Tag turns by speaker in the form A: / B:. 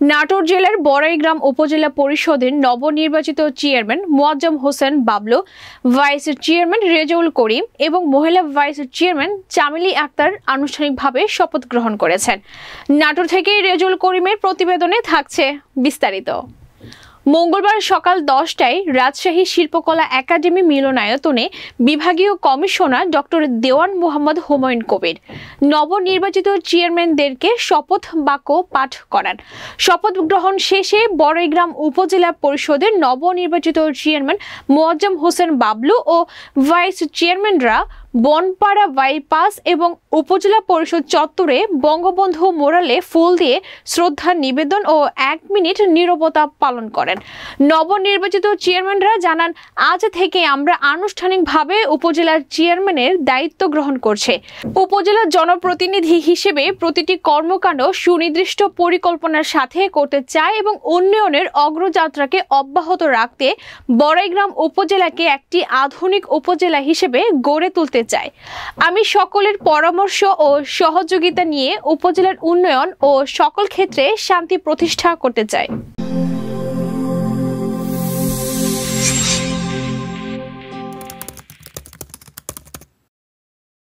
A: নাটোর জেলার বড়াইগ্রাম উপজেলা পরিষদের নবনির্বাচিত chairman Moazzem Hossain Bablu, vice chairman Rezaul Karim এবং মহিলা ভাইস চেয়ারম্যান চামেলি আক্তার আনুষ্ঠানিকভাবে শপথ গ্রহণ করেছেন। নাটোর থেকে রেজাউল করিমের প্রতিবেদনে থাকছে বিস্তারিত। মঙ্গলবার সকাল 10টায় রাজশাহী শিল্পকলা একাডেমি মিলনায়তনে বিভাগীয় কমিশনার ডক্টর দেওয়ান মোহাম্মদ হুমায়ুন কবির নবনির্বাচিত চেয়ারম্যানদেরকে শপথ বাক্য পাঠ করান। শপথ গ্রহণ শেষে বড়াইগ্রাম উপজেলা পরিষদের নবনির্বাচিত চেয়ারম্যান মোয়াজ্জেম হোসেন বাবলু ও ভাইস চেয়ারম্যানরা বনপাড়া বাইপাস এবং উপজেলা পরিষদ চত্বরে বঙ্গবন্ধু মোরালে ফুল দিয়ে শ্রদ্ধা নিবেদন ও 1 মিনিট নীরবতা পালন করেন। নবনির্বাচিত চেয়ারম্যানরা জানান, আজ থেকে আমরা আনুষ্ঠানিকভাবে উপজেলার চেয়ারম্যানের দায়িত্ব গ্রহণ করছে। উপজেলার জনপ্রতিনিধি হিসেবে প্রতিটি কর্মকাণ্ড সুনির্দিষ্ট পরিকল্পনার সাথে করতে চায় এবং উন্নয়নের অগ্রযাত্রাকে অব্যাহত রাখতে বড়াইগ্রাম উপজেলাকে একটি আধুনিক উপজেলা হিসেবে গড়ে তুলতে চাই। আমি সকলের পরামর্শ ও সহযোগিতা নিয়ে উপজেলার উন্নয়ন ও সকল ক্ষেত্রে শান্তি প্রতিষ্ঠা করতে চাই।